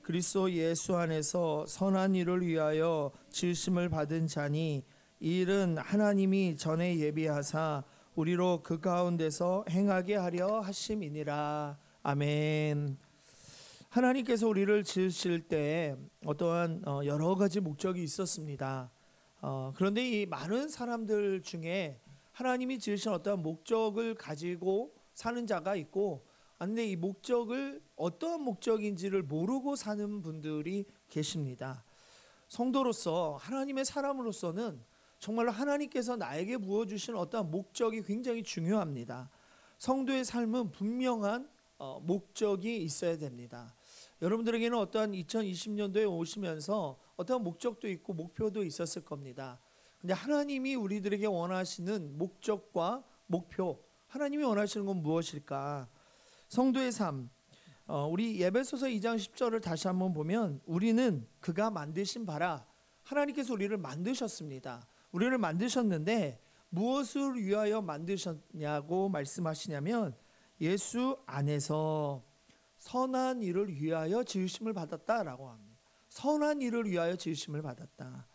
그리스도 예수 안에서 선한 일을 위하여 지으심을 받은 자니 이 일은 하나님이 전에 예비하사 우리로 그 가운데서 행하게 하려 하심이니라. 아멘. 하나님께서 우리를 지으실 때 어떠한 여러 가지 목적이 있었습니다. 그런데 이 많은 사람들 중에 하나님이 지으신 어떠한 목적을 가지고 사는 자가 있고, 근데 이 목적을 어떠한 목적인지를 모르고 사는 분들이 계십니다. 성도로서, 하나님의 사람으로서는 정말로 하나님께서 나에게 부어주신 어떠한 목적이 굉장히 중요합니다. 성도의 삶은 분명한 목적이 있어야 됩니다. 여러분들에게는 어떠한 2020년도에 오시면서 어떠한 목적도 있고 목표도 있었을 겁니다. 근데 하나님이 우리들에게 원하시는 목적과 목표, 하나님이 원하시는 건 무엇일까? 성도의 삶, 우리 에베소서 2장 10절을 다시 한번 보면 우리는 그가 만드신 바라, 하나님께서 우리를 만드셨습니다. 우리를 만드셨는데 무엇을 위하여 만드셨냐고 말씀하시냐면 예수 안에서 선한 일을 위하여 지으심을 받았다라고 합니다. 선한 일을 위하여 지으심을 받았다.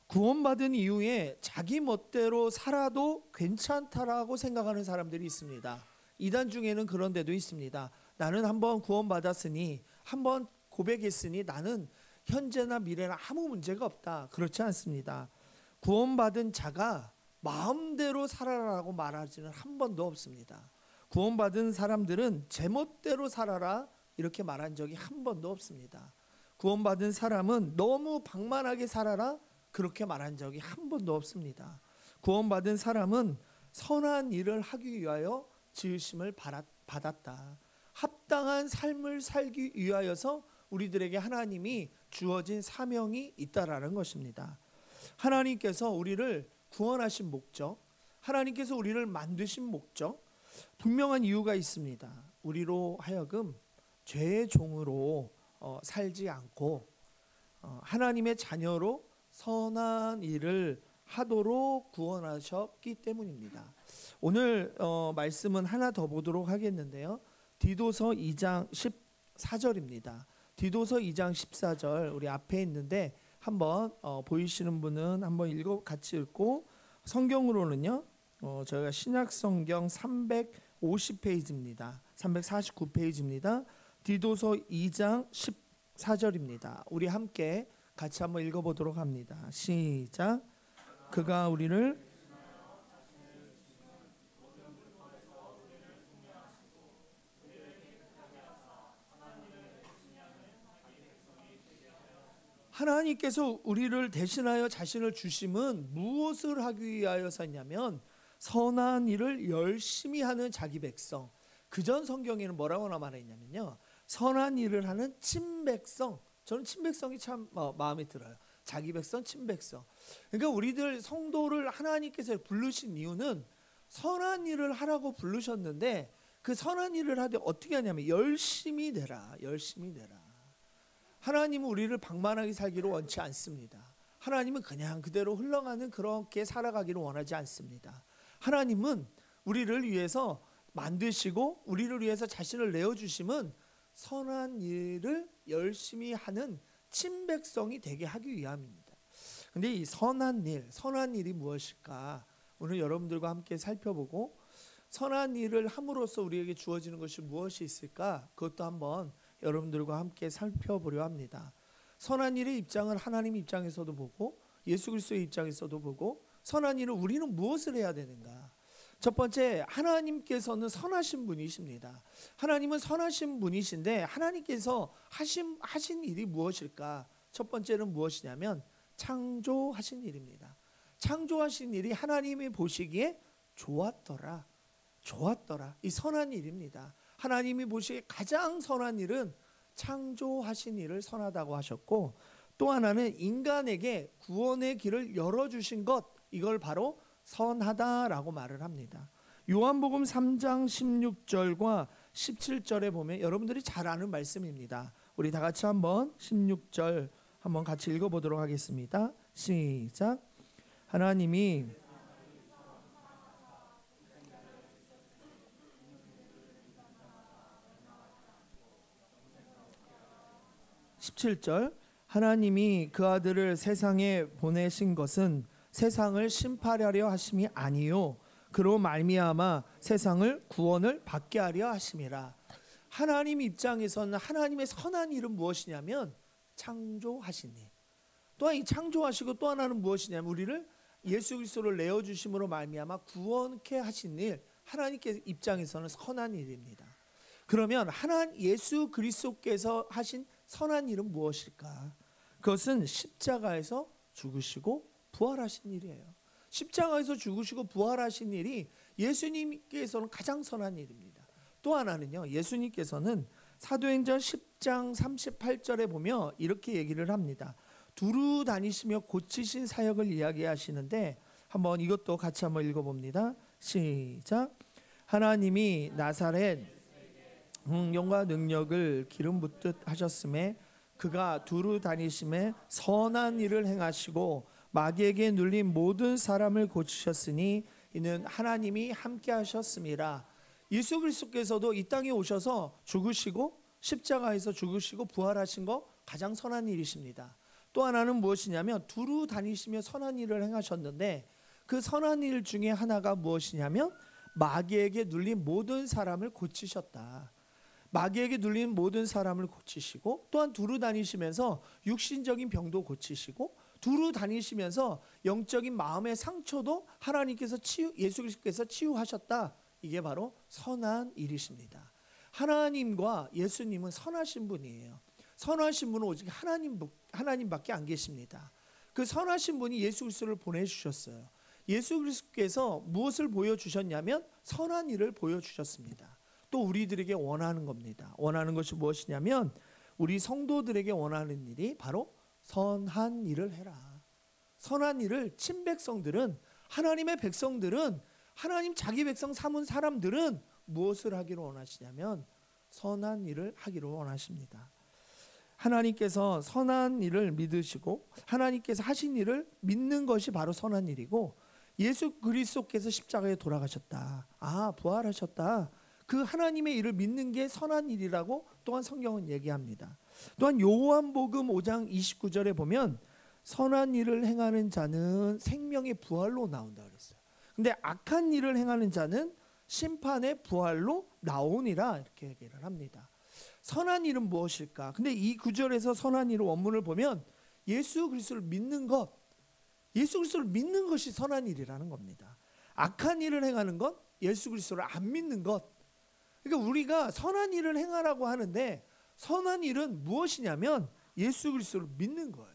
구원받은 이후에 자기 멋대로 살아도 괜찮다라고 생각하는 사람들이 있습니다. 이단 중에는 그런 데도 있습니다. 나는 한번 구원받았으니, 한번 고백했으니 나는 현재나 미래나 아무 문제가 없다. 그렇지 않습니다. 구원받은 자가 마음대로 살아라라고 말하지는 한 번도 없습니다. 구원받은 사람들은 제멋대로 살아라 이렇게 말한 적이 한 번도 없습니다. 구원받은 사람은 너무 방만하게 살아라 그렇게 말한 적이 한 번도 없습니다. 구원받은 사람은 선한 일을 하기 위하여 지으심을 받았다. 합당한 삶을 살기 위하여서 우리들에게 하나님이 주어진 사명이 있다라는 것입니다. 하나님께서 우리를 구원하신 목적, 하나님께서 우리를 만드신 목적, 분명한 이유가 있습니다. 우리로 하여금 죄의 종으로 살지 않고 하나님의 자녀로 선한 일을 하도록 구원하셨기 때문입니다. 오늘 말씀은 하나 더 보도록 하겠는데요. 디도서 2장 14절입니다. 디도서 2장 14절 우리 앞에 있는데 한번 보이시는 분은 한번 같이 읽고, 성경으로는요 저희가 신약성경 350페이지입니다. 349페이지입니다. 디도서 2장 14절입니다. 우리 함께 같이 한번 읽어보도록 합니다. 시작. 그가 우리를 하나님께서 우리를 대신하여 자신을 주심은 무엇을 하기 위하여서냐면 선한 일을 열심히 하는 자기 백성. 그전 성경에는 뭐라고 말했냐면요, 선한 일을 하는 친백성. 저는 친백성이 참 마음에 들어요. 자기 백성, 친백성. 그러니까 우리들 성도를 하나님께서 부르신 이유는 선한 일을 하라고 부르셨는데, 그 선한 일을 하되 어떻게 하냐면 열심히 되라, 열심히 되라. 하나님은 우리를 방만하게 살기를 원치 않습니다. 하나님은 그냥 그대로 흘러가는 그렇게 살아가기를 원하지 않습니다. 하나님은 우리를 위해서 만드시고 우리를 위해서 자신을 내어주심은 선한 일을 열심히 하는 친백성이 되게 하기 위함입니다. 근데 이 선한 일이 무엇일까? 오늘 여러분들과 함께 살펴보고, 선한 일을 함으로써 우리에게 주어지는 것이 무엇이 있을까? 그것도 한번 여러분들과 함께 살펴보려 합니다. 선한 일의 입장을 하나님 입장에서도 보고 예수 그리스도의 입장에서도 보고, 선한 일을 우리는 무엇을 해야 되는가? 첫 번째, 하나님께서는 선하신 분이십니다. 하나님은 선하신 분이신데 하나님께서 하신 일이 무엇일까? 첫 번째는 무엇이냐면 창조하신 일입니다. 창조하신 일이 하나님이 보시기에 좋았더라. 이 선한 일입니다. 하나님이 보시기에 가장 선한 일은 창조하신 일을 선하다고 하셨고, 또 하나는 인간에게 구원의 길을 열어주신 것, 이걸 바로 선하다라고 말을 합니다. 요한복음 3장 16절과 17절에 보면 여러분들이 잘 아는 말씀입니다. 우리 다 같이 한번 16절 한번 같이 읽어보도록 하겠습니다. 시작. 하나님이 17절 하나님이 그 아들을 세상에 보내신 것은 세상을 심판하려 하심이 아니요 그로 말미암아 세상을 구원을 받게 하려 하심이라. 하나님 입장에서는 하나님의 선한 일은 무엇이냐면 창조하신 일. 또한 이 창조하시고 또 하나는 무엇이냐면 우리를 예수 그리스도를 내어 주심으로 말미암아 구원케 하신 일. 하나님께 입장에서는 선한 일입니다. 그러면 예수 그리스도께서 하신 선한 일은 무엇일까? 그것은 십자가에서 죽으시고 부활하신 일이에요. 십자가에서 죽으시고 부활하신 일이 예수님께서는 가장 선한 일입니다. 또 하나는요, 예수님께서는 사도행전 10장 38절에 보면 이렇게 얘기를 합니다. 두루 다니시며 고치신 사역을 이야기하시는데 한번 이것도 같이 한번 읽어봅니다. 시작. 하나님이 나사렛 영과 능력을 기름 붓듯 하셨음에 그가 두루 다니심에 선한 일을 행하시고 마귀에게 눌린 모든 사람을 고치셨으니 이는 하나님이 함께 하셨음이라. 예수 그리스도께서도 이 땅에 오셔서 죽으시고 십자가에서 죽으시고 부활하신 거 가장 선한 일이십니다. 또 하나는 무엇이냐면 두루 다니시며 선한 일을 행하셨는데 그 선한 일 중에 하나가 무엇이냐면 마귀에게 눌린 모든 사람을 고치셨다. 마귀에게 눌린 모든 사람을 고치시고 또한 두루 다니시면서 육신적인 병도 고치시고 두루 다니시면서 영적인 마음의 상처도 하나님께서 예수 그리스도께서 치유하셨다. 이게 바로 선한 일이십니다. 하나님과 예수님은 선하신 분이에요. 선하신 분은 오직 하나님밖에 안 계십니다. 그 선하신 분이 예수 그리스도를 보내주셨어요. 예수 그리스도께서 무엇을 보여주셨냐면 선한 일을 보여주셨습니다. 또 우리들에게 원하는 겁니다. 원하는 것이 무엇이냐면 우리 성도들에게 원하는 일이 바로 선한 일을 해라. 선한 일을 친백성들은 하나님의 백성들은 하나님 자기 백성 삼은 사람들은 무엇을 하기를 원하시냐면 선한 일을 하기를 원하십니다. 하나님께서 선한 일을 믿으시고 하나님께서 하신 일을 믿는 것이 바로 선한 일이고 예수 그리스도께서 십자가에 돌아가셨다. 부활하셨다. 그 하나님의 일을 믿는 게 선한 일이라고 또한 성경은 얘기합니다. 또한 요한복음 5장 29절에 보면 선한 일을 행하는 자는 생명의 부활로 나온다 그랬어요. 근데 악한 일을 행하는 자는 심판의 부활로 나오니라 이렇게 얘기를 합니다. 선한 일은 무엇일까? 근데 이 구절에서 선한 일의 원문을 보면 예수 그리스도를 믿는 것, 예수 그리스도를 믿는 것이 선한 일이라는 겁니다. 악한 일을 행하는 것, 예수 그리스도를 안 믿는 것. 그러니까 우리가 선한 일을 행하라고 하는데 선한 일은 무엇이냐면 예수 그리스도를 믿는 거예요.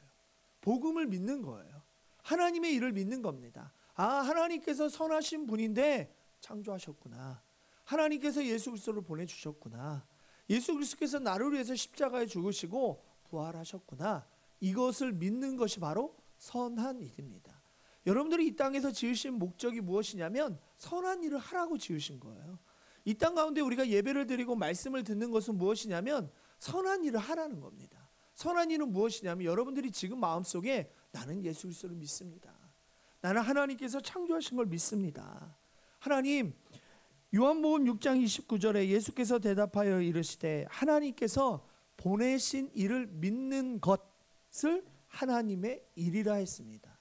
복음을 믿는 거예요. 하나님의 일을 믿는 겁니다. 하나님께서 선하신 분인데 창조하셨구나. 하나님께서 예수 그리스도를 보내주셨구나. 예수 그리스도께서 나를 위해서 십자가에 죽으시고 부활하셨구나. 이것을 믿는 것이 바로 선한 일입니다. 여러분들이 이 땅에서 지으신 목적이 무엇이냐면 선한 일을 하라고 지으신 거예요. 이 땅 가운데 우리가 예배를 드리고 말씀을 듣는 것은 무엇이냐면 선한 일을 하라는 겁니다. 선한 일은 무엇이냐면 여러분들이 지금 마음속에 나는 예수 그리스도를 믿습니다. 나는 하나님께서 창조하신 걸 믿습니다. 하나님, 요한복음 6장 29절에 예수께서 대답하여 이르시되 하나님께서 보내신 일을 믿는 것을 하나님의 일이라 했습니다.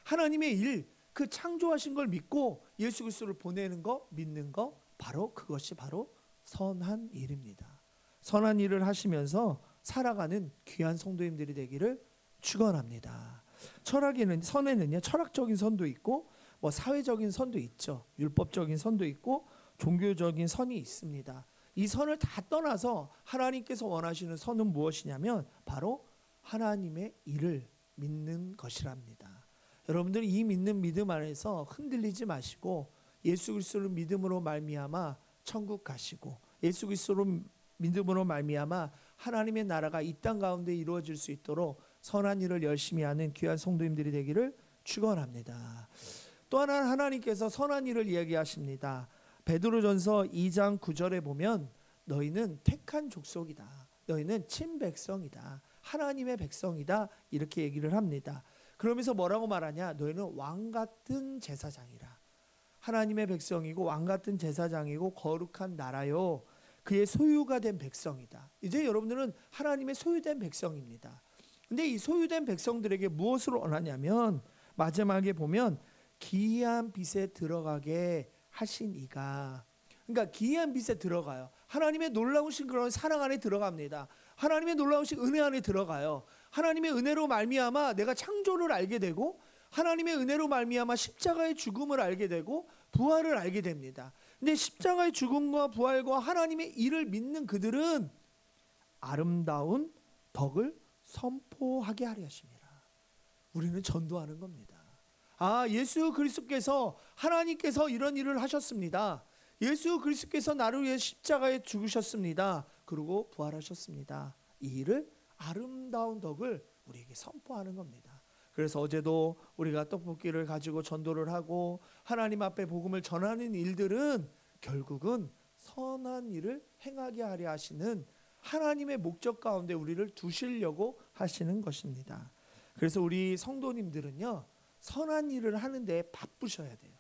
하나님의 일, 그 창조하신 걸 믿고 예수 그리스도를 보내는 거, 믿는 거, 바로 그것이 바로 선한 일입니다. 선한 일을 하시면서 살아가는 귀한 성도님들이 되기를 축원합니다. 선에는요 철학적인 선도 있고 사회적인 선도 있죠. 율법적인 선도 있고 종교적인 선이 있습니다. 이 선을 다 떠나서 하나님께서 원하시는 선은 무엇이냐면 바로 하나님의 일을 믿는 것이랍니다. 여러분들이 이 믿는 믿음 안에서 흔들리지 마시고 예수 그리스도를 믿음으로 말미암아 천국 가시고 예수 그리스도로 믿음으로 말미암아 하나님의 나라가 이 땅 가운데 이루어질 수 있도록 선한 일을 열심히 하는 귀한 성도님들이 되기를 축원합니다. 또 하나님께서 선한 일을 이야기하십니다. 베드로전서 2장 9절에 보면 너희는 택한 족속이다. 너희는 친백성이다. 하나님의 백성이다. 이렇게 얘기를 합니다. 그러면서 뭐라고 말하냐? 너희는 왕같은 제사장이라. 하나님의 백성이고 왕같은 제사장이고 거룩한 나라요. 그의 소유가 된 백성이다. 이제 여러분들은 하나님의 소유된 백성입니다. 근데 이 소유된 백성들에게 무엇을 원하냐면 마지막에 보면 기이한 빛에 들어가게 하신 이가, 그러니까 기이한 빛에 들어가요. 하나님의 놀라우신 그런 사랑 안에 들어갑니다. 하나님의 놀라우신 은혜 안에 들어가요. 하나님의 은혜로 말미암아 내가 창조를 알게 되고, 하나님의 은혜로 말미암아 십자가의 죽음을 알게 되고 부활을 알게 됩니다. 근데 십자가의 죽음과 부활과 하나님의 일을 믿는 그들은 아름다운 덕을 선포하게 하려 하십니다. 우리는 전도하는 겁니다. 예수 그리스도께서, 하나님께서 이런 일을 하셨습니다. 예수 그리스도께서 나를 위해 십자가에 죽으셨습니다. 그리고 부활하셨습니다. 이 일을, 아름다운 덕을 우리에게 선포하는 겁니다. 그래서 어제도 우리가 떡볶이를 가지고 전도를 하고 하나님 앞에 복음을 전하는 일들은 결국은 선한 일을 행하게 하려 하시는 하나님의 목적 가운데 우리를 두시려고 하시는 것입니다. 그래서 우리 성도님들은요, 선한 일을 하는데 바쁘셔야 돼요.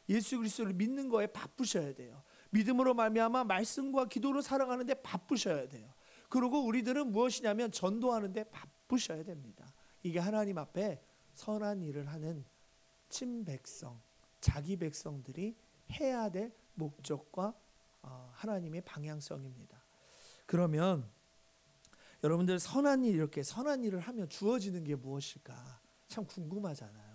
예수 그리스도를 믿는 거에 바쁘셔야 돼요. 믿음으로 말미암아 말씀과 기도로 살아가는데 바쁘셔야 돼요. 그리고 우리들은 무엇이냐면 전도하는데 바쁘셔야 됩니다. 이게 하나님 앞에 선한 일을 하는 친백성, 자기 백성들이 해야 될 목적과 하나님의 방향성입니다. 그러면 여러분들 이렇게 선한 일을 하면 주어지는 게 무엇일까 참 궁금하잖아요.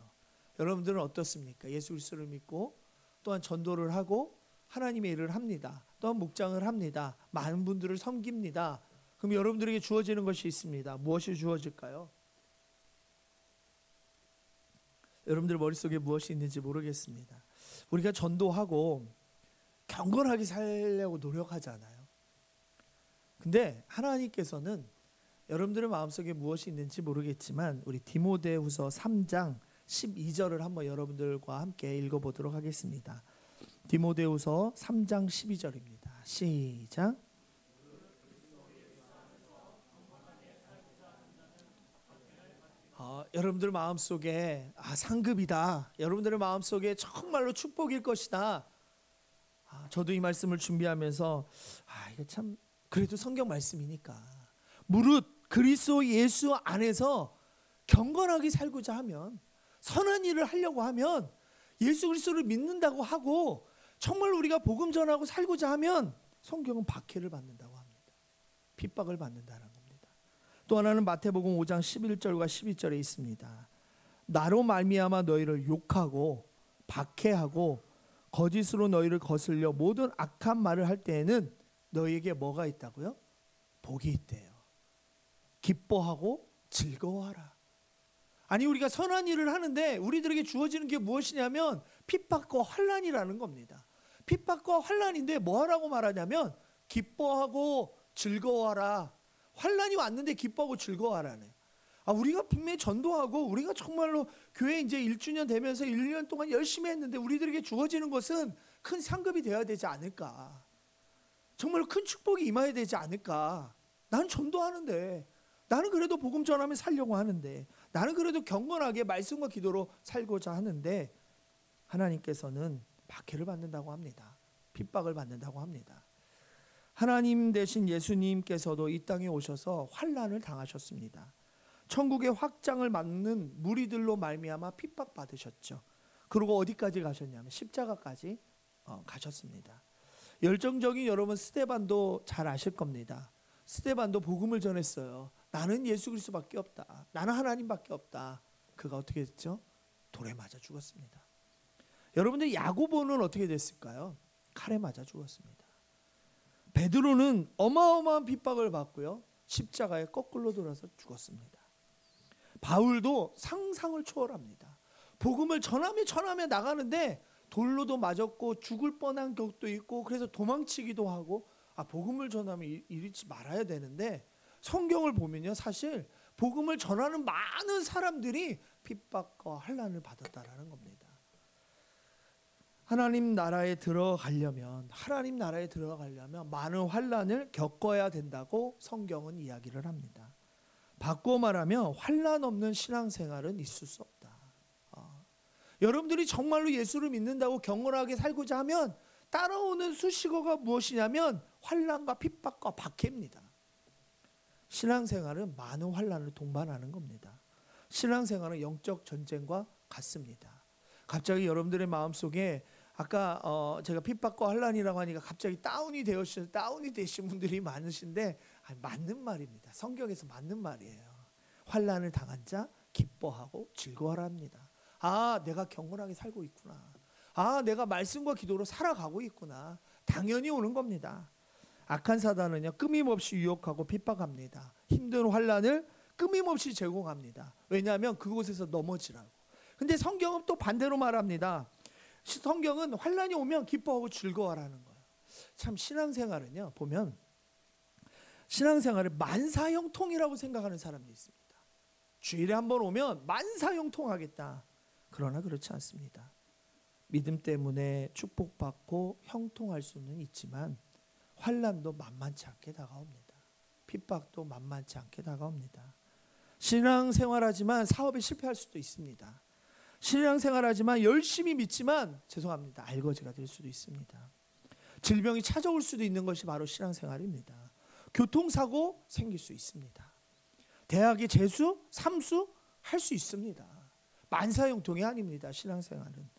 여러분들은 어떻습니까? 예수 그리스도를 믿고 또한 전도를 하고 하나님의 일을 합니다. 또한 묵장을 합니다. 많은 분들을 섬깁니다. 그럼 여러분들에게 주어지는 것이 있습니다. 무엇이 주어질까요? 여러분들 머릿속에 무엇이 있는지 모르겠습니다. 우리가 전도하고 경건하게 살려고 노력하잖아요. 근데 하나님께서는 여러분들의 마음속에 무엇이 있는지 모르겠지만 우리 디모데후서 3장 12절을 한번 여러분들과 함께 읽어보도록 하겠습니다. 디모데후서 3장 12절입니다. 시작. 여러분들 마음속에 상급이다. 여러분들의 마음속에 정말로 축복일 것이다. 저도 이 말씀을 준비하면서 이게 참 그래도 성경 말씀이니까 무릇 그리스도 예수 안에서 경건하게 살고자 하면, 선한 일을 하려고 하면, 예수 그리스도를 믿는다고 하고 정말 우리가 복음 전하고 살고자 하면 성경은 박해를 받는다고 합니다. 핍박을 받는다는 겁니다. 또 하나는 마태복음 5장 11절과 12절에 있습니다. 나로 말미암아 너희를 욕하고 박해하고 거짓으로 너희를 거슬려 모든 악한 말을 할 때에는 너희에게 뭐가 있다고요? 복이 있대요. 기뻐하고 즐거워하라. 아니, 우리가 선한 일을 하는데 우리들에게 주어지는 게 무엇이냐면 핍박과 환난이라는 겁니다. 핍박과 환난인데 뭐하라고 말하냐면 기뻐하고 즐거워하라. 환난이 왔는데 기뻐하고 즐거워하라네. 우리가 분명히 전도하고 우리가 정말로 교회 이제 1주년 되면서 1년 동안 열심히 했는데 우리들에게 주어지는 것은 큰 상급이 되어야 되지 않을까. 정말로 큰 축복이 임해야 되지 않을까. 나는 전도하는데, 나는 그래도 복음 전하며 살려고 하는데, 나는 그래도 경건하게 말씀과 기도로 살고자 하는데 하나님께서는 박해를 받는다고 합니다. 핍박을 받는다고 합니다. 하나님 대신 예수님께서도 이 땅에 오셔서 환난을 당하셨습니다. 천국의 확장을 막는 무리들로 말미암아 핍박받으셨죠. 그리고 어디까지 가셨냐면 십자가까지 가셨습니다. 열정적인 여러분 스데반도 잘 아실 겁니다. 스데반도 복음을 전했어요. 나는 예수 그리스도밖에 없다. 나는 하나님밖에 없다. 그가 어떻게 됐죠? 돌에 맞아 죽었습니다. 여러분들 야고보는 어떻게 됐을까요? 칼에 맞아 죽었습니다. 베드로는 어마어마한 핍박을 받고요. 십자가에 거꾸로 돌아서 죽었습니다. 바울도 상상을 초월합니다. 복음을 전하며 나가는데 돌로도 맞았고 죽을 뻔한 격도 있고, 그래서 도망치기도 하고, 복음을 전하면 이러지 말아야 되는데 성경을 보면요, 사실 복음을 전하는 많은 사람들이 핍박과 환난을 받았다라는 겁니다. 하나님 나라에 들어가려면 많은 환난을 겪어야 된다고 성경은 이야기를 합니다. 바꾸어 말하면 환난 없는 신앙생활은 있을 수 없다. 여러분들이 정말로 예수를 믿는다고 경건하게 살고자 하면 따라오는 수식어가 무엇이냐면 환난과 핍박과 박해입니다. 신앙생활은 많은 환난을 동반하는 겁니다. 신앙생활은 영적 전쟁과 같습니다. 갑자기 여러분들의 마음속에 아까 제가 핍박과 환난이라고 하니까 갑자기 다운이 되신 분들이 많으신데 맞는 말입니다. 성경에서 맞는 말이에요. 환난을 당한 자 기뻐하고 즐거워하라 합니다. 아, 내가 경건하게 살고 있구나. 아, 내가 말씀과 기도로 살아가고 있구나. 당연히 오는 겁니다. 악한 사단은요, 끊임없이 유혹하고 핍박합니다. 힘든 환난을 끊임없이 제공합니다. 왜냐하면 그곳에서 넘어지라고. 근데 성경은 또 반대로 말합니다. 성경은 환난이 오면 기뻐하고 즐거워하라는 거예요. 참 신앙생활은요, 보면 신앙생활을 만사형통이라고 생각하는 사람들이 있습니다. 주일에 한 번 오면 만사형통하겠다. 그러나 그렇지 않습니다. 믿음 때문에 축복받고 형통할 수는 있지만 환난도 만만치 않게 다가옵니다. 핍박도 만만치 않게 다가옵니다. 신앙생활하지만 사업에 실패할 수도 있습니다. 신앙생활하지만 열심히 믿지만 죄송합니다. 알거지가 될 수도 있습니다. 질병이 찾아올 수도 있는 것이 바로 신앙생활입니다. 교통사고 생길 수 있습니다. 대학의 재수, 삼수 할 수 있습니다. 만사형통이 아닙니다. 신앙생활은.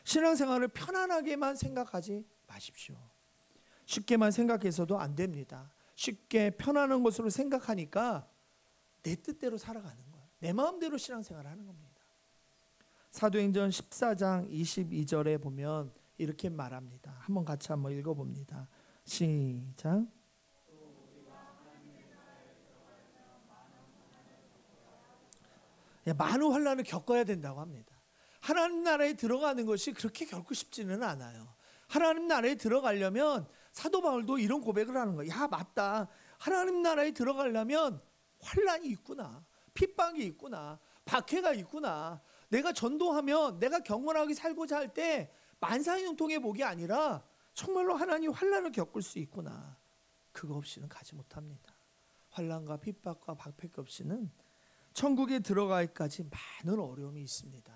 신앙생활을 편안하게만 생각하지 마십시오. 쉽게만 생각해서도 안 됩니다. 쉽게 편안한 것으로 생각하니까 내 뜻대로 살아가는 거예요. 내 마음대로 신앙생활을 하는 겁니다. 사도행전 14장 22절에 보면 이렇게 말합니다. 한번 같이 한번 읽어봅니다. 시작. 많은 환난을 겪어야 된다고 합니다. 하나님 나라에 들어가는 것이 그렇게 결코 쉽지는 않아요. 하나님 나라에 들어가려면 사도 바울도 이런 고백을 하는 거예요. 야, 맞다. 하나님 나라에 들어가려면 환난이 있구나. 핍박이 있구나. 박해가 있구나. 내가 전도하면 내가 경건하게 살고자 할 때 만사형통의 복이 아니라 정말로 하나님 환난을 겪을 수 있구나. 그거 없이는 가지 못합니다. 환난과 핍박과 박해 없이는 천국에 들어가기까지 많은 어려움이 있습니다.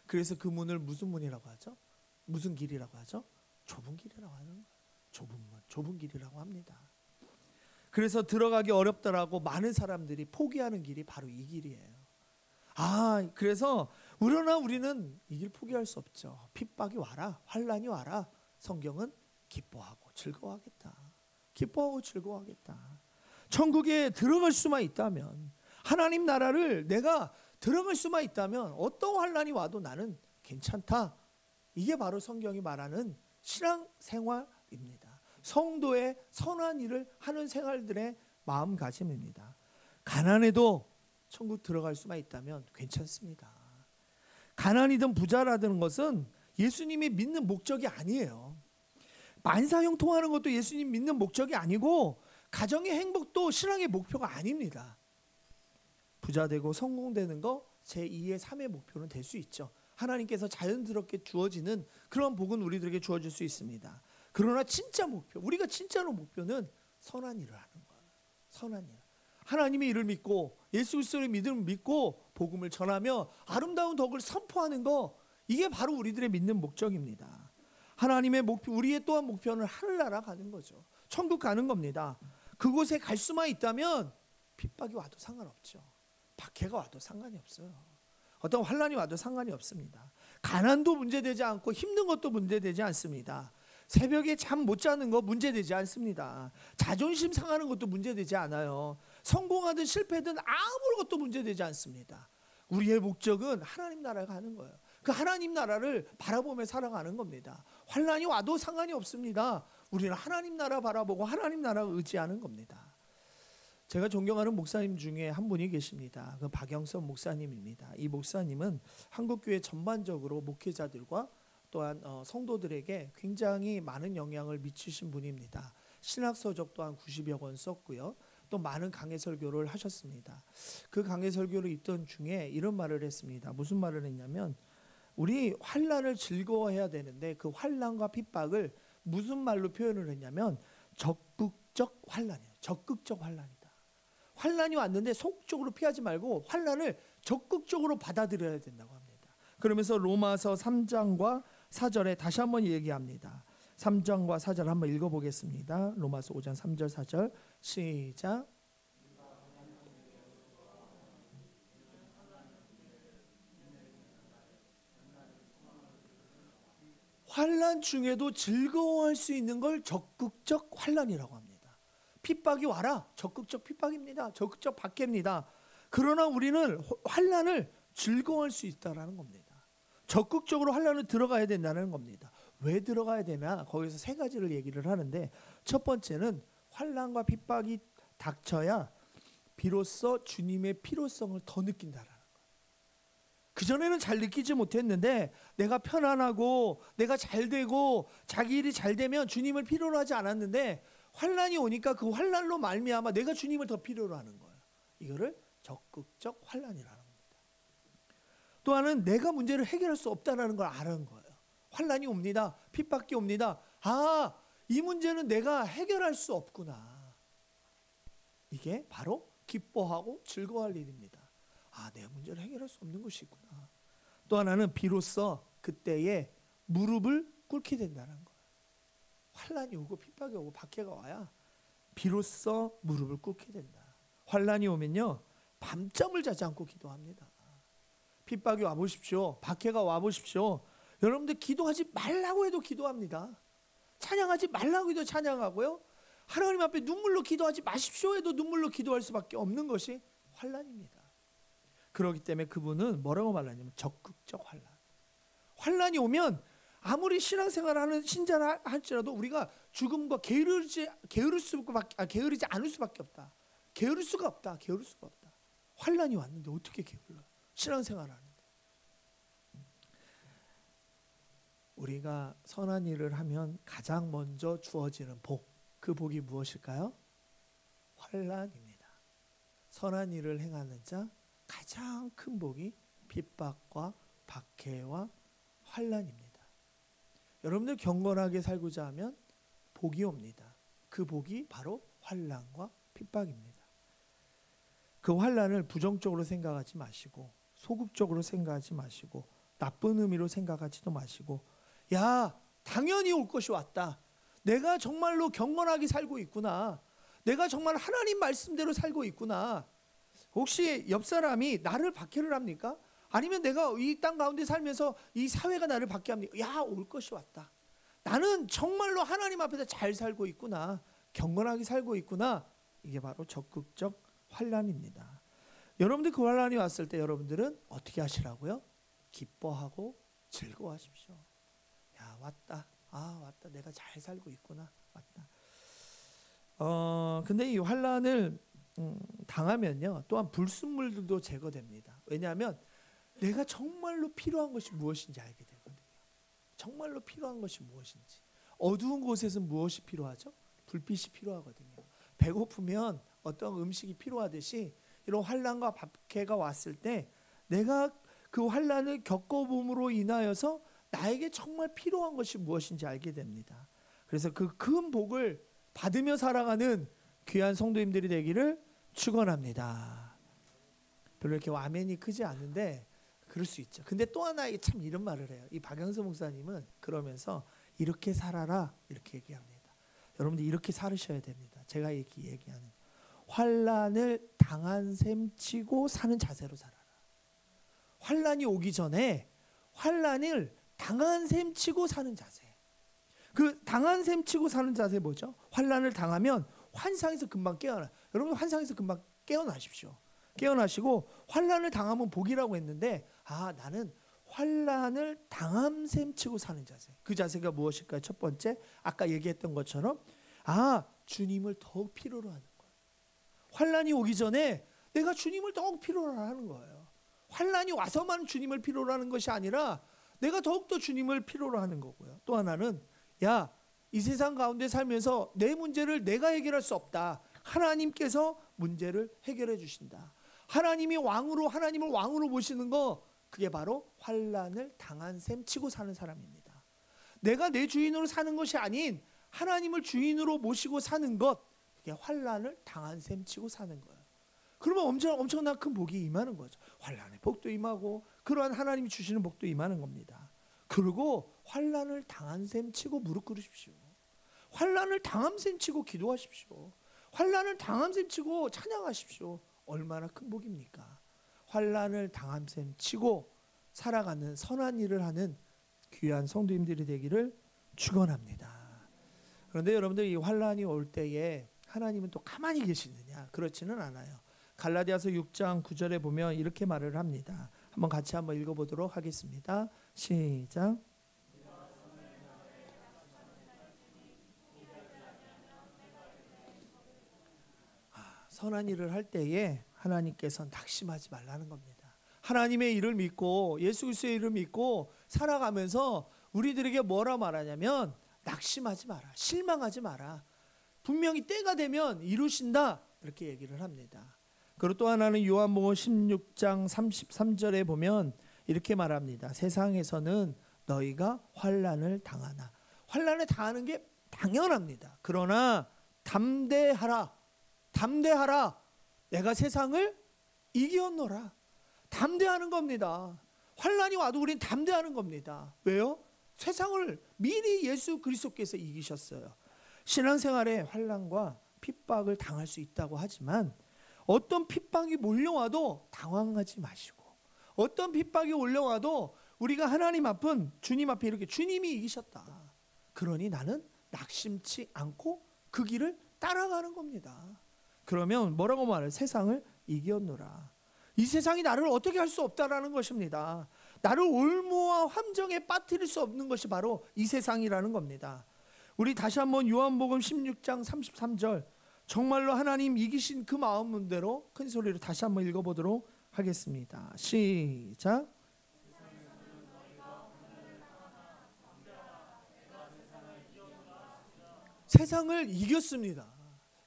그래서 그 문을 무슨 문이라고 하죠? 무슨 길이라고 하죠? 좁은 길이라고 하는 거예요. 좁은 문, 좁은 길이라고 합니다. 그래서 들어가기 어렵더라고 많은 사람들이 포기하는 길이 바로 이 길이에요. 그래서 그러나 우리는 이 길 포기할 수 없죠. 핍박이 와라, 환난이 와라. 성경은 기뻐하고 즐거워하겠다. 기뻐하고 즐거워하겠다. 천국에 들어갈 수만 있다면, 하나님 나라를 내가 들어갈 수만 있다면 어떤 환난이 와도 나는 괜찮다. 이게 바로 성경이 말하는 신앙생활입니다. 성도의 선한 일을 하는 생활들의 마음가짐입니다. 가난해도 천국 들어갈 수만 있다면 괜찮습니다. 가난이든 부자라는 것은 예수님이 믿는 목적이 아니에요. 만사형통하는 것도 예수님 믿는 목적이 아니고 가정의 행복도 신앙의 목표가 아닙니다. 부자 되고 성공되는 거 제2의 3의 목표는 될 수 있죠. 하나님께서 자연스럽게 주어지는 그런 복은 우리들에게 주어질 수 있습니다. 그러나 진짜 목표, 우리가 진짜로 목표는 선한 일을 하는 거예요. 선한 일. 하나님의 일을 믿고 예수 그리스도의 믿음을 믿고 복음을 전하며 아름다운 덕을 선포하는 거, 이게 바로 우리들의 믿는 목적입니다. 하나님의 목표, 우리의 또한 목표는 하늘나라 가는 거죠. 천국 가는 겁니다. 그곳에 갈 수만 있다면 핍박이 와도 상관없죠. 박해가 와도 상관이 없어요. 어떤 환난이 와도 상관이 없습니다. 가난도 문제되지 않고 힘든 것도 문제되지 않습니다. 새벽에 잠 못 자는 거 문제되지 않습니다. 자존심 상하는 것도 문제되지 않아요. 성공하든 실패든 아무것도 문제되지 않습니다. 우리의 목적은 하나님 나라에 가는 거예요. 그 하나님 나라를 바라보며 살아가는 겁니다. 환난이 와도 상관이 없습니다. 우리는 하나님 나라 바라보고 하나님 나라를 의지하는 겁니다. 제가 존경하는 목사님 중에 한 분이 계십니다. 그 박영선 목사님입니다. 이 목사님은 한국교회 전반적으로 목회자들과 또한 성도들에게 굉장히 많은 영향을 미치신 분입니다. 신학서적 또한 90여 권 썼고요. 또 많은 강해 설교를 하셨습니다. 그 강해 설교를 읽던 중에 이런 말을 했습니다. 무슨 말을 했냐면, 우리 환난을 즐거워해야 되는데 그 환난과 핍박을 무슨 말로 표현을 했냐면 적극적 환난이에요. 적극적 환난이다. 환난이 왔는데 속적으로 피하지 말고 환난을 적극적으로 받아들여야 된다고 합니다. 그러면서 로마서 3장과 4절에 다시 한번 얘기합니다. 3장과 4절 한번 읽어보겠습니다. 로마서 5장 3절 4절 시작. 환난 중에도 즐거워할 수 있는 걸 적극적 환난이라고 합니다. 핍박이 와라, 적극적 핍박입니다. 적극적 박해입니다. 그러나 우리는 환난을 즐거워할 수 있다라는 겁니다. 적극적으로 환난을 들어가야 된다는 겁니다. 왜 들어가야 되나? 거기서 세 가지를 얘기를 하는데, 첫 번째는 환난과 핍박이 닥쳐야 비로소 주님의 필요성을 더 느낀다라는 거예요. 그전에는 잘 느끼지 못했는데 내가 편안하고 내가 잘 되고 자기 일이 잘 되면 주님을 필요로 하지 않았는데, 환난이 오니까 그 환난로 말미암아 내가 주님을 더 필요로 하는 거예요. 이거를 적극적 환난이라는 겁니다. 또 하나는 내가 문제를 해결할 수 없다는 걸 아는 거예요. 환난이 옵니다. 핍박이 옵니다. 아, 이 문제는 내가 해결할 수 없구나. 이게 바로 기뻐하고 즐거워할 일입니다. 아, 내 문제를 해결할 수 없는 것이 있구나. 또 하나는 비로소 그때에 무릎을 꿇게 된다는 거예요. 환난이 오고 핍박이 오고 박해가 와야 비로소 무릎을 꿇게 된다. 환난이 오면요, 밤잠을 자지 않고 기도합니다. 핍박이 와보십시오. 박해가 와보십시오. 여러분들 기도하지 말라고 해도 기도합니다. 찬양하지 말라고 해도 찬양하고요. 하나님 앞에 눈물로 기도하지 마십시오 해도 눈물로 기도할 수밖에 없는 것이 환난입니다. 그렇기 때문에 그분은 뭐라고 말하냐면 적극적 환난. 환난이 오면 아무리 신앙생활하는 신자라 할지라도 우리가 죽음과 게으르지 않을 수밖에 없다. 게으를 수가 없다. 게으를 수가 없다. 환난이 왔는데 어떻게 게을러? 신앙생활하는데. 우리가 선한 일을 하면 가장 먼저 주어지는 복, 그 복이 무엇일까요? 환난입니다. 선한 일을 행하는 자 가장 큰 복이 핍박과 박해와 환난입니다. 여러분들 경건하게 살고자 하면 복이 옵니다. 그 복이 바로 환난과 핍박입니다. 그 환난을 부정적으로 생각하지 마시고, 소극적으로 생각하지 마시고, 나쁜 의미로 생각하지도 마시고, 야, 당연히 올 것이 왔다. 내가 정말로 경건하게 살고 있구나. 내가 정말 하나님 말씀대로 살고 있구나. 혹시 옆 사람이 나를 박해를 합니까? 아니면 내가 이 땅 가운데 살면서 이 사회가 나를 박해합니까? 야, 올 것이 왔다. 나는 정말로 하나님 앞에서 잘 살고 있구나. 경건하게 살고 있구나. 이게 바로 적극적 환난입니다. 여러분들 그 환난이 왔을 때 여러분들은 어떻게 하시라고요? 기뻐하고 즐거워하십시오. 야, 왔다. 아, 왔다. 내가 잘 살고 있구나. 왔다. 근데 이 환난을 당하면요, 또한 불순물들도 제거됩니다. 왜냐하면 내가 정말로 필요한 것이 무엇인지 알게 되거든요. 정말로 필요한 것이 무엇인지. 어두운 곳에서 무엇이 필요하죠? 불빛이 필요하거든요. 배고프면 어떤 음식이 필요하듯이 이런 환난과 박해가 왔을 때 내가 그 환난을 겪어봄으로 인하여서 나에게 정말 필요한 것이 무엇인지 알게 됩니다. 그래서 그 큰 복을 받으며 살아가는 귀한 성도님들이 되기를 축원합니다. 별로 이렇게 아멘이 크지 않은데 그럴 수 있죠. 근데 또 하나 참 이런 말을 해요. 이 박영수 목사님은 그러면서 이렇게 살아라 이렇게 얘기합니다. 여러분들 이렇게 살으셔야 됩니다. 제가 얘기하는 환난을 당한 셈 치고 사는 자세로 살아라. 환난이 오기 전에 환난을 당한 셈 치고 사는 자세. 그 당한 셈 치고 사는 자세 뭐죠? 환난을 당하면 환상에서 금방 깨어나. 여러분 환상에서 금방 깨어나십시오. 깨어나시고 환난을 당하면 복이라고 했는데, 아, 나는 환난을 당한 셈 치고 사는 자세. 그 자세가 무엇일까요? 첫 번째, 아까 얘기했던 것처럼 아, 주님을 더욱 필요로 하는 거예요. 환난이 오기 전에 내가 주님을 더욱 필요로 하는 거예요. 환난이 와서만 주님을 필요로 하는 것이 아니라 내가 더욱더 주님을 필요로 하는 거고요. 또 하나는 야, 이 세상 가운데 살면서 내 문제를 내가 해결할 수 없다. 하나님께서 문제를 해결해 주신다. 하나님을 왕으로 모시는 거, 그게 바로 환난을 당한 셈 치고 사는 사람입니다. 내가 내 주인으로 사는 것이 아닌 하나님을 주인으로 모시고 사는 것, 그게 환난을 당한 셈 치고 사는 거예요. 그러면 엄청난 큰 복이 임하는 거죠. 환난의 복도 임하고 그러한 하나님이 주시는 복도 임하는 겁니다. 그리고 환난을 당한 셈 치고 무릎 꿇으십시오. 환난을 당한 셈 치고 기도하십시오. 환난을 당한 셈 치고 찬양하십시오. 얼마나 큰 복입니까? 환난을 당한 셈 치고 살아가는 선한 일을 하는 귀한 성도님들이 되기를 축원합니다. 그런데 여러분들, 이 환난이 올 때에 하나님은 또 가만히 계시느냐? 그렇지는 않아요. 갈라디아서 6장 9절에 보면 이렇게 말을 합니다. 한번 같이 한번 읽어보도록 하겠습니다. 시작. 선한 일을 할 때에 하나님께서 낙심하지 말라는 겁니다. 하나님의 일을 믿고 예수 그리스도의 일을 믿고 살아가면서 우리들에게 뭐라 말하냐면, 낙심하지 마라, 실망하지 마라, 분명히 때가 되면 이루신다, 이렇게 얘기를 합니다. 그리고 또 하나는 요한복음 16장 33절에 보면 이렇게 말합니다. 세상에서는 너희가 환난을 당하나. 환난을 당하는 게 당연합니다. 그러나 담대하라, 담대하라, 내가 세상을 이겼노라. 담대하는 겁니다. 환난이 와도 우린 담대하는 겁니다. 왜요? 세상을 미리 예수 그리스도께서 이기셨어요. 신앙생활에 환난과 핍박을 당할 수 있다고 하지만, 어떤 핍박이 몰려와도 당황하지 마시고, 어떤 핍박이 올려와도 우리가 하나님 앞은 주님 앞에 이렇게 주님이 이기셨다, 그러니 나는 낙심치 않고 그 길을 따라가는 겁니다. 그러면 뭐라고 말해요? 세상을 이겼노라. 이 세상이 나를 어떻게 할 수 없다라는 것입니다. 나를 올무와 함정에 빠뜨릴 수 없는 것이 바로 이 세상이라는 겁니다. 우리 다시 한번 요한복음 16장 33절, 정말로 하나님 이기신 그 마음대로 큰 소리로 다시 한번 읽어보도록 하겠습니다. 시작. 세상을 이겼습니다.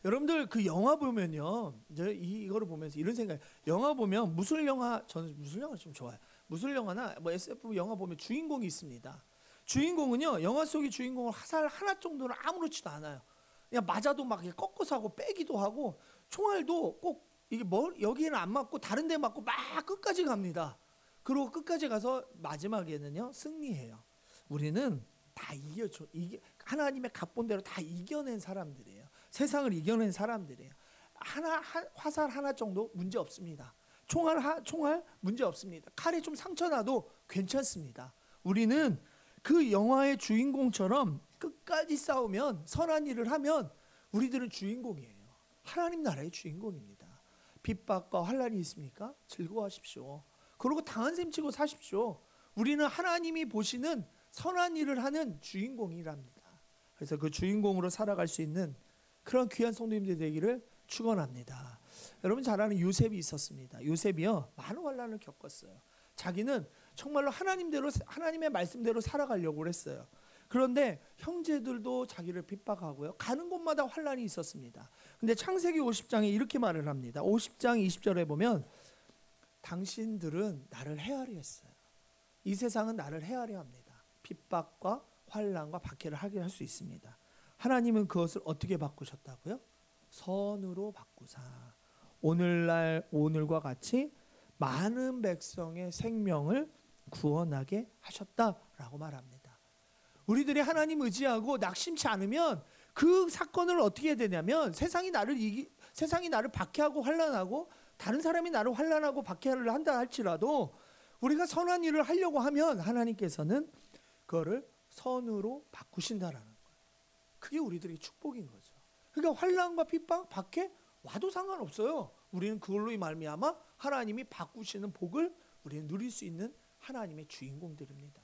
여러분들, 그 영화 보면요, 이거를 보면서 이런 생각, 영화 보면 무술 영화, 저는 무술 영화 좀 좋아요. 무술 영화나 뭐 SF 영화 보면 주인공이 있습니다. 주인공은요, 영화 속의 주인공은 화살 하나 정도는 아무렇지도 않아요. 그냥 맞아도 막 꺾어서 하고 빼기도 하고, 총알도 꼭 이게 여기에는 안 맞고 다른 데 맞고 막 끝까지 갑니다. 그리고 끝까지 가서 마지막에는요 승리해요. 우리는 다 하나님의 각본대로 다 이겨낸 사람들이에요. 세상을 이겨낸 사람들이에요. 화살 하나 정도 문제 없습니다. 총알 문제 없습니다. 칼에 좀 상처 나도 괜찮습니다. 우리는 그 영화의 주인공처럼 끝까지 싸우면, 선한 일을 하면 우리들은 주인공이에요. 하나님 나라의 주인공입니다. 핍박과 환난이 있습니까? 즐거워하십시오. 그리고 당한 셈 치고 사십시오. 우리는 하나님이 보시는 선한 일을 하는 주인공이랍니다. 그래서 그 주인공으로 살아갈 수 있는 그런 귀한 성도님들 되기를 축원합니다. 여러분 잘 아는 요셉이 있었습니다. 요셉이요, 많은 환난을 겪었어요. 자기는 정말로 하나님의 말씀대로 살아가려고 그랬어요. 그런데 형제들도 자기를 핍박하고요, 가는 곳마다 환난이 있었습니다. 근데 창세기 50장에 이렇게 말을 합니다. 50장 20절에 보면, 당신들은 나를 헤아려 했어요. 이 세상은 나를 헤아려 합니다. 핍박과 환난과 박해를 하게 할 수 있습니다. 하나님은 그것을 어떻게 바꾸셨다고요? 선으로 바꾸사 오늘과 같이 많은 백성의 생명을 구원하게 하셨다라고 말합니다. 우리들이 하나님 의지하고 낙심치 않으면 그 사건을 어떻게 해야 되냐면, 세상이 나를 박해하고 환난하고 다른 사람이 나를 환난하고 박해를 한다 할지라도 우리가 선한 일을 하려고 하면 하나님께서는 그거를 선으로 바꾸신다라는 거예요. 그게 우리들의 축복인 거죠. 그러니까 환난과 핍박, 박해 와도 상관없어요. 우리는 그걸로 말미암아 하나님이 바꾸시는 복을 우리는 누릴 수 있는 하나님의 주인공들입니다.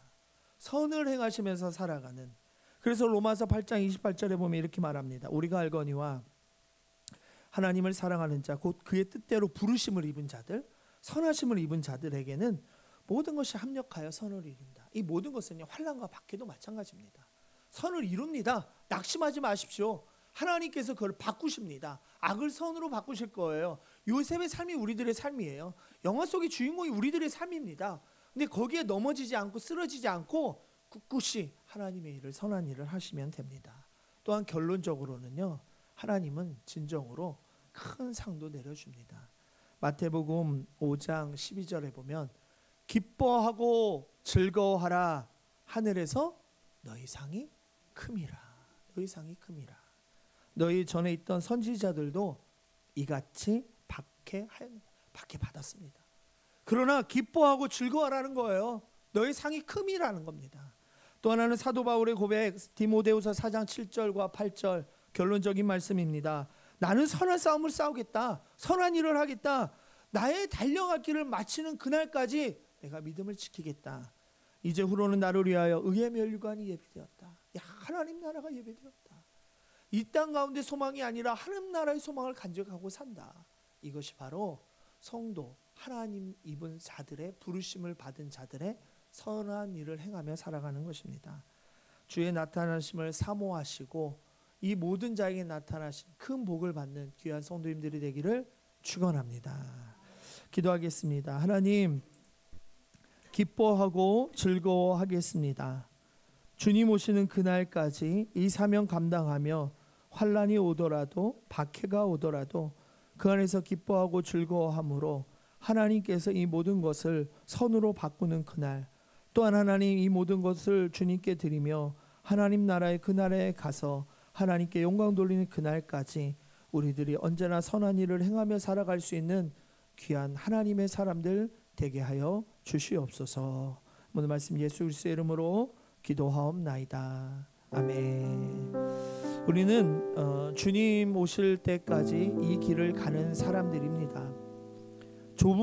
선을 행하시면서 살아가는. 그래서 로마서 8장 28절에 보면 이렇게 말합니다. 우리가 알거니와 하나님을 사랑하는 자, 곧 그의 뜻대로 부르심을 입은 자들, 선하심을 입은 자들에게는 모든 것이 합력하여 선을 이룬다. 이 모든 것은요, 환난과 박해도 마찬가지입니다. 선을 이룹니다. 낙심하지 마십시오. 하나님께서 그걸 바꾸십니다. 악을 선으로 바꾸실 거예요. 요셉의 삶이 우리들의 삶이에요. 영화 속의 주인공이 우리들의 삶입니다. 근데 거기에 넘어지지 않고 쓰러지지 않고 꿋꿋이 하나님의 일을, 선한 일을 하시면 됩니다. 또한 결론적으로는요, 하나님은 진정으로 큰 상도 내려줍니다. 마태복음 5장 12절에 보면, 기뻐하고 즐거워하라, 하늘에서 너희 상이 큼이라. 너희 상이 큼이라. 너희 전에 있던 선지자들도 이같이 박해받았습니다. 그러나 기뻐하고 즐거워하라는 거예요. 너희 상이 큼이라는 겁니다. 또 하나는 사도 바울의 고백, 디모데후서 4장 7절과 8절 결론적인 말씀입니다. 나는 선한 싸움을 싸우겠다. 선한 일을 하겠다. 나의 달려갈 길을 마치는 그날까지 내가 믿음을 지키겠다. 이제 후로는 나를 위하여 의의 멸류관이 예비되었다. 야, 하나님 나라가 예비되었다. 이 땅 가운데 소망이 아니라 하나님 나라의 소망을 간직하고 산다. 이것이 바로 성도, 하나님 입은 자들의, 부르심을 받은 자들의 선한 일을 행하며 살아가는 것입니다. 주의 나타나심을 사모하시고 이 모든 자에게 나타나신 큰 복을 받는 귀한 성도님들이 되기를 축원합니다. 기도하겠습니다. 하나님, 기뻐하고 즐거워하겠습니다. 주님 오시는 그날까지 이 사명 감당하며 환난이 오더라도 박해가 오더라도 그 안에서 기뻐하고 즐거워함으로 하나님께서 이 모든 것을 선으로 바꾸는 그날, 또한 하나님 이 모든 것을 주님께 드리며 하나님 나라의 그 나라에 가서 하나님께 영광 돌리는 그날까지 우리들이 언제나 선한 일을 행하며 살아갈 수 있는 귀한 하나님의 사람들 되게 하여 주시옵소서. 오늘 말씀 예수 그리스도의 이름으로 기도하옵나이다. 아멘. 우리는 주님 오실 때까지 이 길을 가는 사람들입니다. 좁은